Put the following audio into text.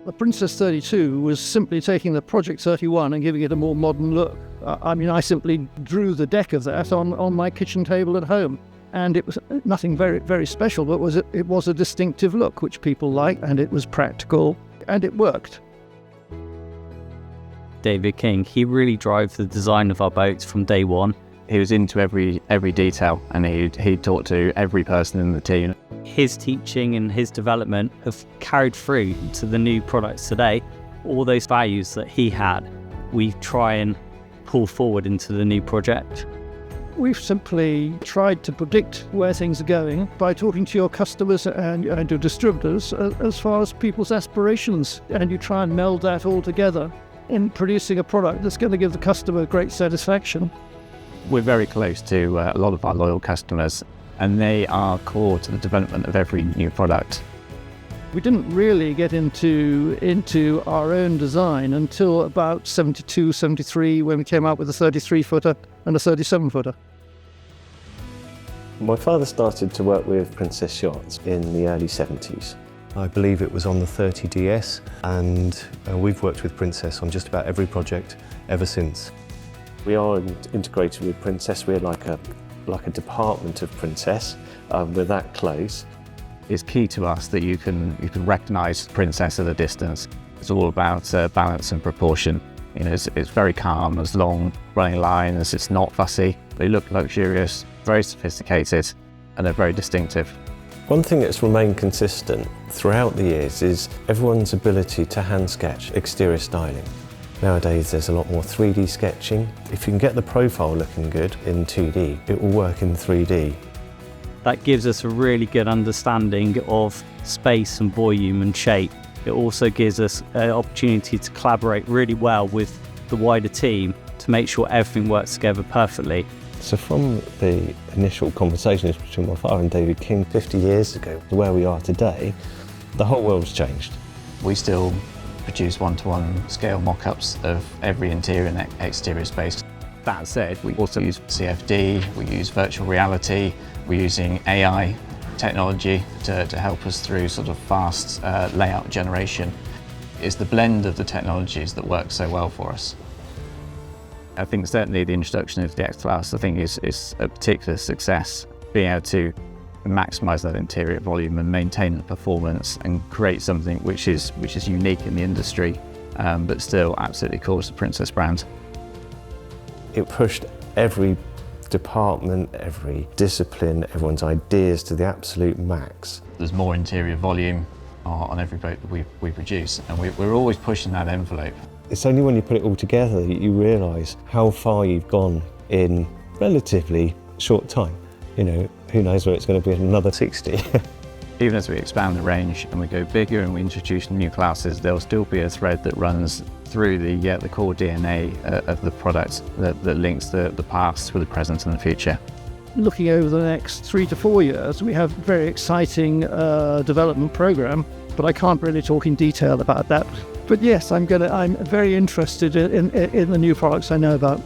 The Princess 32 was simply taking the Project 31 and giving it a more modern look. I simply drew the deck of that on my kitchen table at home. And it was nothing very, very special, but it was a distinctive look, which people liked, and it was practical, and it worked. David King, he really drove the design of our boats from day one. He was into every detail, and he taught to every person in the team. His teaching and his development have carried through to the new products today. All those values that he had, we try and pull forward into the new project. We've simply tried to predict where things are going by talking to your customers and your distributors as far as people's aspirations, and you try and meld that all together in producing a product that's going to give the customer great satisfaction. We're very close to a lot of our loyal customers, and they are core to the development of every new product. We didn't really get into our own design until about 72, 73, when we came out with a 33-footer and a 37-footer. My father started to work with Princess Yachts in the early 70s. I believe it was on the 30DS, and we've worked with Princess on just about every project ever since. We are integrated with Princess. We're like a department of Princess. We're that close. It's key to us that you can recognise Princess at a distance. It's all about balance and proportion. You know, it's very calm, there's long running lines, it's not fussy. They look luxurious, very sophisticated, and they're very distinctive. One thing that's remained consistent throughout the years is everyone's ability to hand sketch exterior styling. Nowadays there's a lot more 3D sketching. If you can get the profile looking good in 2D, it will work in 3D. That gives us a really good understanding of space and volume and shape. It also gives us an opportunity to collaborate really well with the wider team to make sure everything works together perfectly. So from the initial conversations between my father and David King 50 years ago to where we are today, the whole world's changed. We still produce one-to-one scale mock-ups of every interior and exterior space. That said, we also use CFD, we use virtual reality, we're using AI technology to help us through sort of fast layout generation. It's the blend of the technologies that works so well for us. I think certainly the introduction of the X Class, I think is a particular success. Being able to maximise that interior volume and maintain the performance and create something which is unique in the industry, but still absolutely core to the Princess brand. It pushed every department, every discipline, everyone's ideas to the absolute max. There's more interior volume on every boat that we produce, and we're always pushing that envelope. It's only when you put it all together that you realise how far you've gone in relatively short time. You know, who knows where it's going to be in another 60. Even as we expand the range and we go bigger and we introduce new classes, there'll still be a thread that runs through the core DNA of the product that links the past with the present and the future. Looking over the next 3 to 4 years, we have a very exciting development program, but I can't really talk in detail about that. But yes, I'm very interested in the new products I know about.